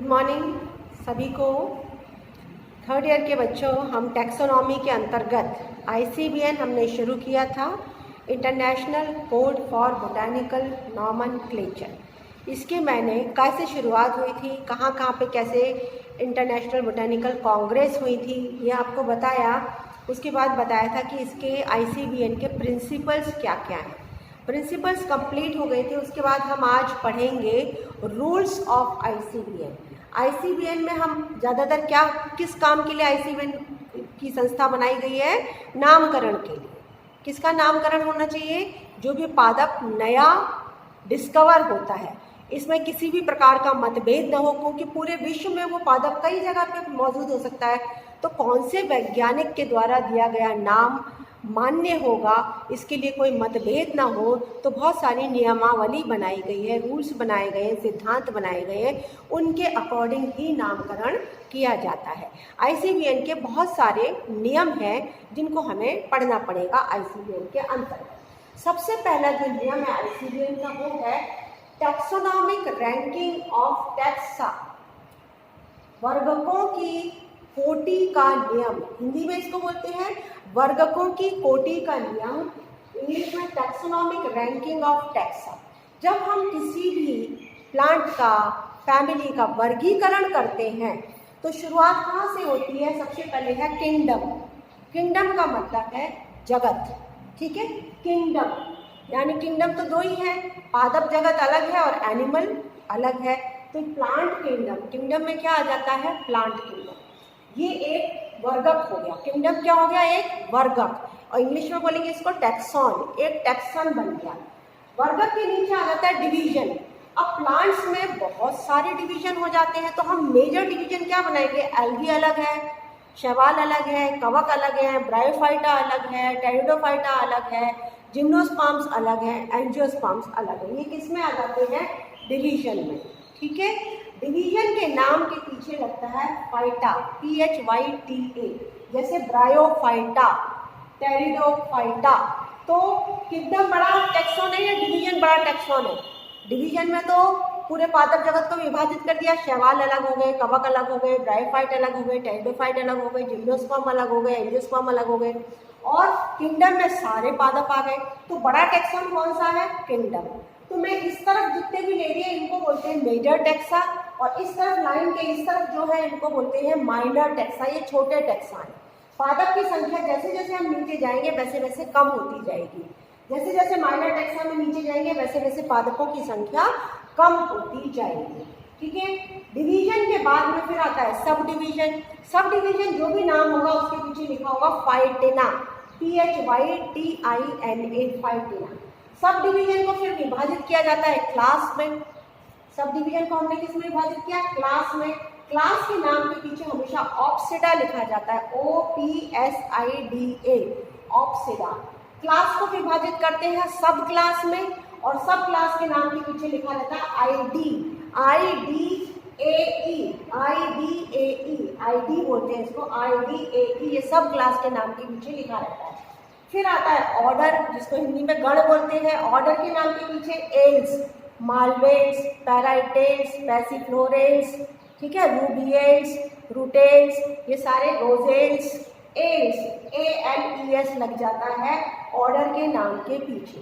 Morning सभी को। Third year के बच्चों, हम टैक्सोनॉमी के अंतर्गत ICBN हमने शुरू किया था, international code for botanical nomenclature. इसकी मैंने कैसे शुरुआत हुई थी, कहाँ कहाँ पे कैसे इंटरनेशनल बोटैनिकल कांग्रेस हुई थी, ये आपको बताया। उसके बाद बताया था कि इसके ICBN के प्रिंसिपल्स क्या क्या हैं। प्रिंसिपल्स कंप्लीट हो गए थे। उसके बाद हम आज पढ़ेंगे रूल्स ऑफ ICBN में हम ज़्यादातर किस काम के लिए ICBN की संस्था बनाई गई है? नामकरण के लिए। किसका नामकरण होना चाहिए? जो भी पादप नया डिस्कवर होता है, इसमें किसी भी प्रकार का मतभेद न हो, क्योंकि पूरे विश्व में वो पादप कई जगह पे मौजूद हो सकता है। तो कौन से वैज्ञानिक के द्वारा दिया गया नाम मान्य होगा, इसके लिए कोई मतभेद ना हो, तो बहुत सारी नियमावली बनाई गई है, रूल्स बनाए गए हैं, सिद्धांत बनाए गए हैं, उनके अकॉर्डिंग ही नामकरण किया जाता है। ICBN के बहुत सारे नियम हैं जिनको हमें पढ़ना पड़ेगा ICBN के अंतर्गत। सबसे पहला जो नियम है ICBN का वो है टैक्सोनॉमिक रैंकिंग ऑफ टैक्सा, वर्गकों की कोटि का नियम। हिंदी में इसको बोलते हैं वर्गकों की कोटि का नियम, इंग्लिश में टैक्सोनॉमिक रैंकिंग ऑफ टैक्सा। जब हम किसी भी प्लांट का, फैमिली का वर्गीकरण करते हैं तो शुरुआत कहाँ से होती है? सबसे पहले है किंगडम। किंगडम का मतलब है जगत, ठीक है। किंगडम यानी किंगडम तो दो ही है, पादप जगत अलग है और एनिमल अलग है। तो प्लांट किंगडम, किंगडम में क्या आ जाता है? Plant kingdom. ये एक वर्गक हो गया। किंगडम क्या हो गया? एक वर्गक। और इंग्लिश में बोलेंगे इसको टैक्सॉन, एक टैक्सन बन गया। वर्गक के नीचे आ जाता है डिवीजन। अब प्लांट्स में बहुत सारे डिवीजन हो जाते हैं, तो हम मेजर डिवीजन क्या बनाएंगे? एल्गी अलग है, शैवाल अलग है, कवक अलग है, ब्रायोफाइटा अलग है, टेरिडोफाइटा अलग है, जिम्नोस्पर्म्स अलग है, एंजियोस्पर्म्स अलग है। ये किस में आ जाते हैं? डिवीजन में, ठीक है। डिवीजन के नाम के पीछे लगता है फाइटा, PHYTA, जैसे ब्रायोफाइटा, टेरिडोफाइटा। तो किंगडम बड़ा टैक्सॉन है या डिवीजन बड़ा टैक्सॉन है? डिवीजन में तो पूरे पादप जगत को विभाजित कर दिया, शैवाल अलग हो गए, कवक अलग हो गए, ब्रायोफाइट अलग हो गए, टेरिडोफाइट अलग हो गए, जिम्नोस्पर्म अलग हो गए, एंजियोस्पर्म अलग हो गए, और किंगडम में सारे पादप आ गए। तो बड़ा टैक्सॉन कौन सा है? किंगडम। तो मैं इस तरफ जितने भी ले लिए इनको बोलते हैं मेजर टैक्सा, और इस तरफ लाइन के इस तरफ जो है इनको बोलते हैं माइनर टैक्सा, ये छोटे टैक्सा हैं। पादप की संख्या जैसे जैसे हम नीचे जाएंगे वैसे वैसे कम होती जाएगी। जैसे जैसे माइनर टैक्सा में नीचे जाएंगे वैसे वैसे पादपों की संख्या कम होती जाएगी, ठीक है। डिवीजन के बाद में फिर आता है सब डिवीजन। सब डिवीजन जो भी नाम होगा उसके पीछे लिखा होगा फाइटिना, PHYTINA, फाइटिना। सब डिवीजन को फिर विभाजित किया जाता है क्लास में। सब डिवीजन को हमने किस में विभाजित किया? क्लास में। क्लास के नाम के पीछे हमेशा ऑप्सिडा लिखा जाता है, OPSIDA, ऑप्सिडा। क्लास को विभाजित करते हैं सब क्लास में, और सब क्लास के नाम के पीछे लिखा रहता है ID बोलते हैं इसको, IDAE, ये सब क्लास के नाम के पीछे लिखा रहता है। फिर आता है ऑर्डर, जिसको हिंदी में गण बोलते हैं। ऑर्डर के नाम के पीछे एल्स, मालवेट्स, पैराइटेट्स, पैसिफ्लोरेट्स, ठीक है, रूबिएट्स, रूटेट्स, ये सारे रोजेट्स, एल्स, ALES लग जाता है ऑर्डर के नाम के पीछे।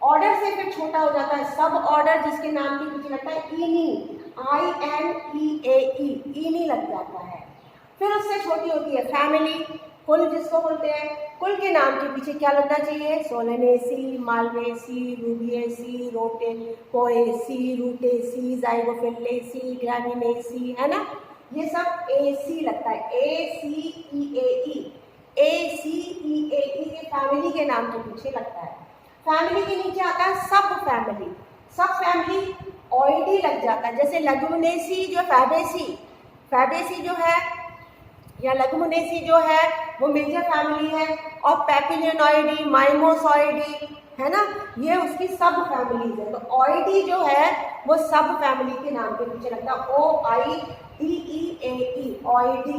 ऑर्डर से फिर छोटा हो जाता है सब ऑर्डर, जिसके नाम के पीछे लगता है इनी, INEAE, इनी लग जाता है। फिर उससे छोटी होती है फैमिली, कुल जिसको बोलते हैं। कुल के नाम के पीछे क्या लगना चाहिए? Solanaceae, Malvaceae, Rubiaceae, Poaceae, Rutaceae, Zygophyllaceae, Gramineae, है ना, ये सब AC लगता है, ACEAE के फैमिली के नाम के पीछे लगता है। फैमिली के नीचे आता है सब फैमिली। सब फैमिली OID लग जाता है, जैसे लेगुमिनेसी जो फैबेसी जो है या लेगुमिनेसी जो है वो मेजर फैमिली है, और पैपिलियनॉइडी, माइमोसॉइडी, है ना, ये उसकी सब फैमिलीज है। तो OID जो है वो सब फैमिली के नाम के पीछे लगता है, OIDEAE, OID।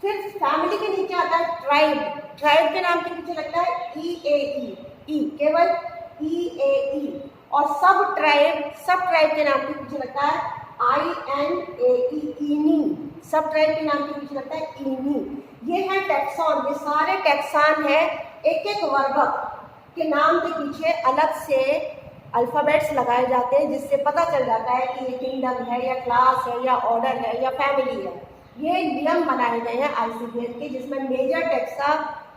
फिर फैमिली के नीचे आता है ट्राइब। ट्राइब के नाम के पीछे लगता है EAE, केवल EAE। और सब ट्राइब के नाम के पीछे लगता है INAE, सब ट्राइब के नाम के पीछे लगता है इनी। ये है टैक्सॉन, ये सारे टैक्सान है, एक एक वर्गक के नाम के पीछे अलग से अल्फ़ाबेट्स लगाए जाते हैं, जिससे पता चल जाता है कि ये किंगडम है या क्लास है या ऑर्डर है या फैमिली है। ये नियम बनाए गए हैं ICBN के, जिसमें मेजर टैक्सा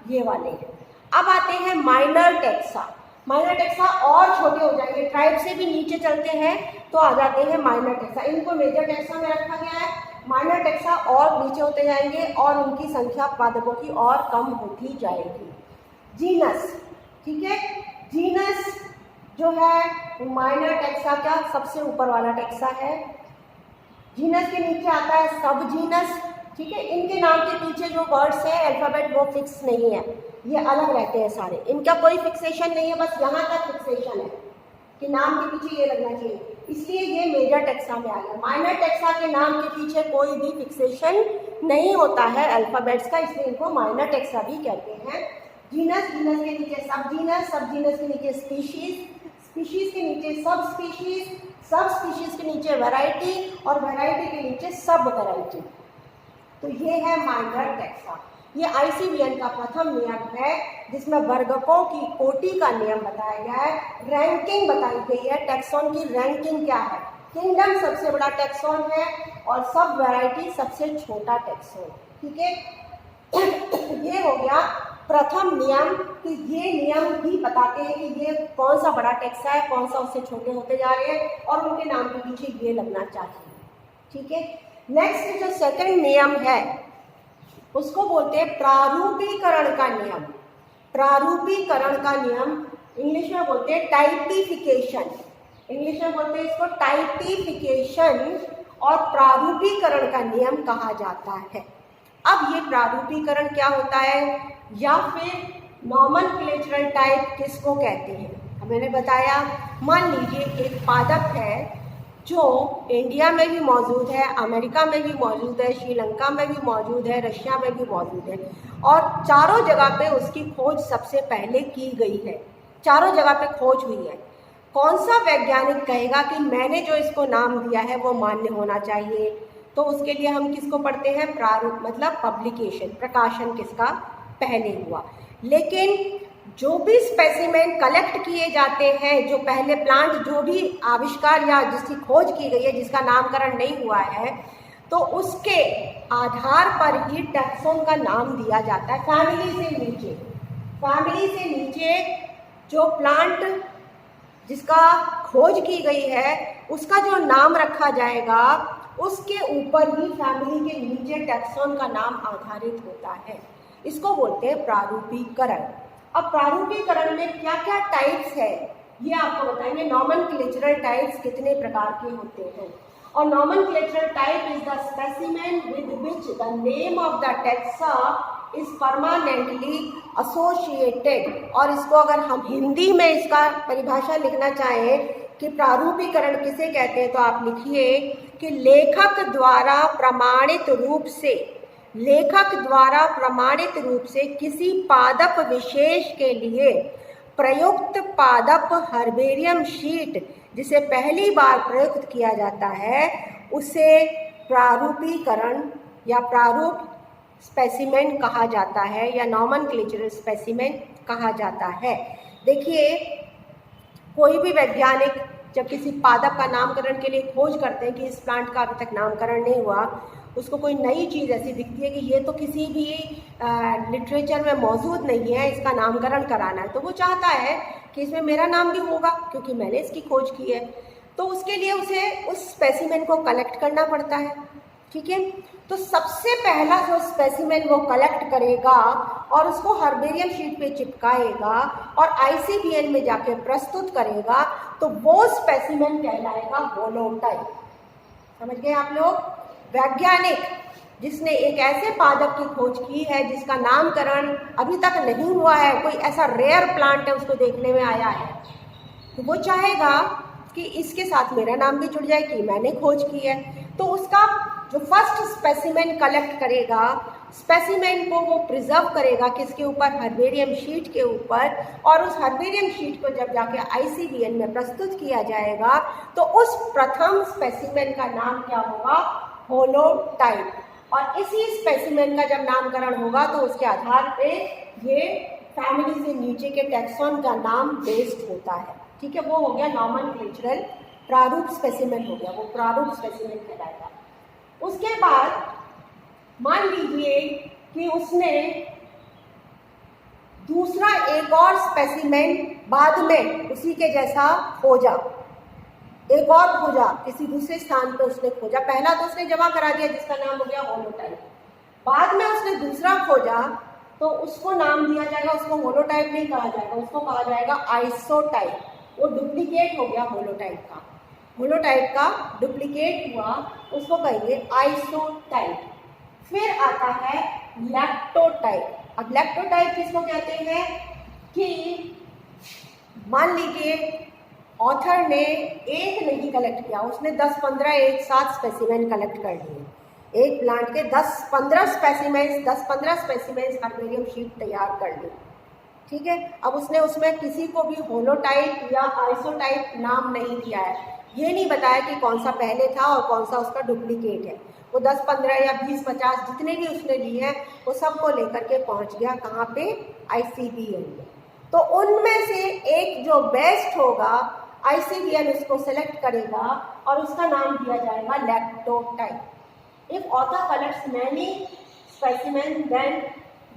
ये वाले हैं। अब आते हैं माइनर टैक्सा। माइनर टैक्सा और छोटे हो जाएंगे, ट्राइब से भी नीचे चलते हैं तो आ जाते हैं माइनर टैक्सा। इनको मेजर टैक्सा में रखा गया है, माइनर टैक्सा और नीचे होते जाएंगे और उनकी संख्या पादपों की और कम होती जाएगी। जीनस, ठीक है, जीनस जो है माइनर टैक्सा का सबसे ऊपर वाला टैक्सा है। जीनस के नीचे आता है सब जीनस, ठीक है। इनके नाम के पीछे जो वर्ड्स है अल्फाबेट वो फिक्स नहीं है, ये अलग रहते हैं सारे, इनका कोई फिक्सेशन नहीं है, बस यहाँ तक फिक्सेशन है कि नाम के पीछे ये लगना चाहिए, इसलिए ये मेजर टैक्सा में आ गया। माइनर टैक्सा के नाम के पीछे कोई भी फिक्सेशन नहीं होता है अल्फाबेट्स का, इसलिए इनको माइनर टैक्सा भी कहते हैं। जीनस, जीनस के नीचे सब जीनस, सब जीनस के नीचे स्पीशीज, स्पीशीज के नीचे सब स्पीशीज, सब स्पीशीज के नीचे वैरायटी और वैरायटी के नीचे सब वैरायटी। तो ये है माइनर टैक्सा। ये ICBN का प्रथम नियम है, जिसमें वर्गकों की कोटि का नियम बताया गया है, रैंकिंग बताई गई है। टैक्सॉन की रैंकिंग क्या है? किंगडम सबसे बड़ा टैक्सॉन है और सब वैरायटी सबसे छोटा टैक्सॉन, ठीक है। ये हो गया प्रथम नियम, कि ये नियम भी बताते हैं कि ये कौन सा बड़ा टैक्सा है, कौन सा उससे छोटे होते जा रहे हैं और उनके नाम के पीछे ये लगना चाहिए, ठीक है। नेक्स्ट जो सेकंड नियम है उसको बोलते हैं प्रारूपीकरण का नियम। प्रारूपीकरण का नियम इंग्लिश में बोलते हैं टाइपिफिकेशन, इंग्लिश में बोलते हैं इसको टाइपिफिकेशन और प्रारूपीकरण का नियम कहा जाता है। अब ये प्रारूपीकरण क्या होता है या फिर नॉमेनक्लेचरल टाइप किसको कहते हैं? मैंने बताया, मान लीजिए एक पादप है जो इंडिया में भी मौजूद है, अमेरिका में भी मौजूद है, श्रीलंका में भी मौजूद है, रशिया में भी मौजूद है और चारों जगह पे उसकी खोज सबसे पहले की गई है, चारों जगह पे खोज हुई है। कौन सा वैज्ञानिक कहेगा कि मैंने जो इसको नाम दिया है वो मान्य होना चाहिए? तो उसके लिए हम किसको पढ़ते हैं? प्रारूप, मतलब पब्लिकेशन, प्रकाशन किसका पहले हुआ। लेकिन जो भी स्पेसिमेन कलेक्ट किए जाते हैं, जो पहले प्लांट जो भी आविष्कार या जिसकी खोज की गई है, जिसका नामकरण नहीं हुआ है, तो उसके आधार पर ही टैक्सॉन का नाम दिया जाता है। फैमिली से नीचे, फैमिली से नीचे जो प्लांट जिसका खोज की गई है उसका जो नाम रखा जाएगा, उसके ऊपर ही फैमिली के नीचे टैक्सॉन का नाम आधारित होता है। इसको बोलते हैं प्रारूपीकरण। अब प्रारूपीकरण में क्या क्या टाइप्स है ये आपको बताएंगे। नॉमेनक्लेचरल टाइप्स कितने प्रकार के होते हैं, और nomenclatural type is the specimen with which the name of the taxa is permanently associated. और इसको अगर हम हिंदी में इसका परिभाषा लिखना चाहें कि प्रारूपीकरण किसे कहते हैं, तो आप लिखिए कि लेखक द्वारा प्रमाणित रूप से, लेखक द्वारा प्रमाणित रूप से किसी पादप विशेष के लिए प्रयुक्त पादप हर्बेरियम शीट जिसे पहली बार प्रयुक्त किया जाता है, उसे प्रारूपीकरण या प्रारूप स्पेसिमेन कहा जाता है या नॉमेनक्लेचरल स्पेसिमेन कहा जाता है। देखिए, कोई भी वैज्ञानिक जब किसी पादप का नामकरण के लिए खोज करते हैं कि इस प्लांट का अभी तक नामकरण नहीं हुआ, उसको कोई नई चीज़ ऐसी दिखती है कि ये तो किसी भी लिटरेचर में मौजूद नहीं है, इसका नामकरण कराना है, तो वो चाहता है कि इसमें मेरा नाम भी होगा क्योंकि मैंने इसकी खोज की है। तो उसके लिए उसे उस स्पेसिमेन को कलेक्ट करना पड़ता है, ठीक है। तो सबसे पहला जो स्पेसिमेन वो कलेक्ट करेगा और उसको हर्बेरियम शीट पे चिपकाएगा और ICBN में जाके प्रस्तुत करेगा, तो वो स्पेसिमेन कहलाएगा होलोटाइप। समझ गए आप लोग? वैज्ञानिक जिसने एक ऐसे पादप की खोज की है जिसका नामकरण अभी तक नहीं हुआ है, कोई ऐसा रेयर प्लांट है उसको देखने में आया है, तो वो चाहेगा कि इसके साथ मेरा नाम भी जुड़ जाए कि मैंने खोज की है। तो उसका जो फर्स्ट स्पेसिमेन कलेक्ट करेगा, स्पेसिमेन को वो प्रिजर्व करेगा किसके ऊपर? हर्बेरियम शीट के ऊपर। और उस हर्बेरियम शीट को जब जाके ICBN में प्रस्तुत किया जाएगा, तो उस प्रथम स्पेसिमेन का नाम क्या होगा? होलोटाइप। और इसी स्पेसिमेन का जब नामकरण होगा तो उसके आधार पे ये फैमिली से नीचे के टैक्सॉन का नाम बेस्ड होता है। ठीक है, वो हो गया नॉमेनक्लेचरल प्रारूप स्पेसिमेन हो गया, वो प्रारूप स्पेसिमेन कहलाएगा। उसके बाद मान लीजिए कि उसने दूसरा एक और स्पेसिमेन बाद में उसी के जैसा खोजा, एक और खोजा, किसी दूसरे स्थान पे उसने खोजा। पहला तो उसने जमा करा दिया जिसका नाम हो गया होलोटाइप, बाद में उसने दूसरा खोजा तो उसको नाम दिया जाएगा, उसको होलोटाइप नहीं कहा जाएगा, उसको कहा जाएगा आइसोटाइप। वो डुप्लीकेट हो गया होलोटाइप का, होलोटाइप का डुप्लीकेट हुआ, उसको कहेंगे आइसोटाइप। फिर आता है लैक्टोटाइप। अब लैक्टोटाइप किसको कहते हैं कि मान लीजिए ऑथर ने एक नहीं कलेक्ट किया, उसने 10-15 एक साथ स्पेसिमेन कलेक्ट कर लिए, एक प्लांट के 10-15 स्पेसिमेंस हर्बेरियम शीट तैयार कर ली। ठीक है, अब उसने उसमें किसी को भी होलोटाइप या आइसोटाइप नाम नहीं दिया है, ये नहीं बताया कि कौन सा पहले था और कौन सा उसका डुप्लीकेट है। वो 10-15 या 20-50 जितने भी उसने लिए हैं वो सबको लेकर के पहुंच गया कहाँ पे, ICBN में। तो उनमें से एक जो बेस्ट होगा ICBN उसको सेलेक्ट करेगा और उसका नाम दिया जाएगा lectotype. If author collects many specimens, then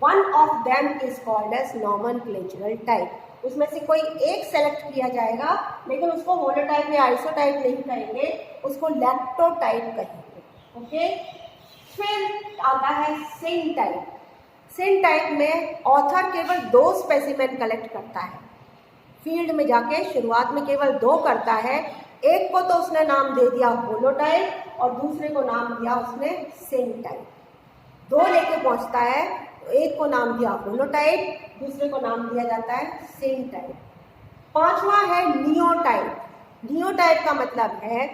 one of them is called as nomenclatural type. उसमें से कोई एक सेलेक्ट किया जाएगा, लेकिन उसको होलोटाइप या आइसोटाइप नहीं कहेंगे, उसको लैक्टोटाइप कहेंगे। ओके, फिर आता है सिन टाइप। सिन टाइप में ऑथर केवल 2 स्पेसिमेन कलेक्ट करता है, फील्ड में जाके शुरुआत में केवल 2 करता है। एक को तो उसने नाम दे दिया होलोटाइप और दूसरे को नाम दिया उसने सिन टाइप। 2 लेके पहुंचता है, तो एक को नाम दिया होलोटाइप, दूसरे को नाम दिया जाता है सिन टाइप। 5वां है नियोटाइप। नियोटाइप का मतलब है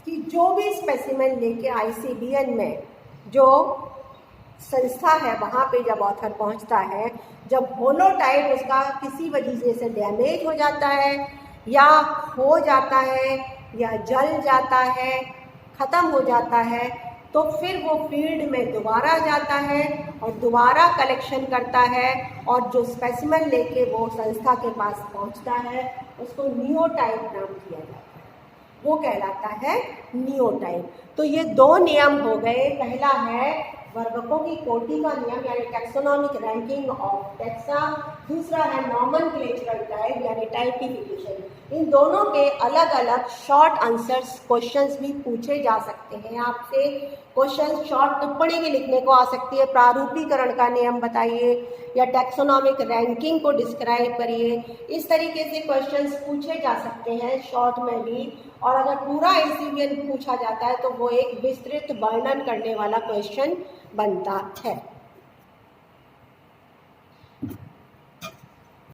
कि जो भी स्पेसिमेन लेके ICBN में जो संस्था है वहाँ पे जब ऑथर पहुँचता है, जब होलोटाइप उसका किसी वजह से डैमेज हो जाता है या खो जाता है या जल जाता है, ख़त्म हो जाता है, तो फिर वो फील्ड में दोबारा जाता है और दोबारा कलेक्शन करता है और जो स्पेसिमेन लेके वो संस्था के पास पहुंचता है उसको नियोटाइप नाम दिया जाता है, वो कहलाता है नियोटाइप। तो ये 2 नियम हो गए। पहला है वर्गकों की कोटि का नियम यानी टैक्सोनॉमिक रैंकिंग ऑफ टैक्सा, दूसरा है नॉमेनक्लेचरल टाइप यानी टाइपिफिकेशन। इन दोनों के अलग अलग शॉर्ट आंसर्स क्वेश्चंस भी पूछे जा सकते हैं आपसे। क्वेश्चन शॉर्ट टिप्पणी भी लिखने को आ सकती है, प्रारूपीकरण का नियम बताइए या टैक्सोनॉमिक रैंकिंग को डिस्क्राइब करिए, इस तरीके से क्वेश्चंस पूछे जा सकते हैं शॉर्ट में भी। और अगर पूरा ICBN पूछा जाता है तो वो एक विस्तृत वर्णन करने वाला क्वेश्चन बनता है।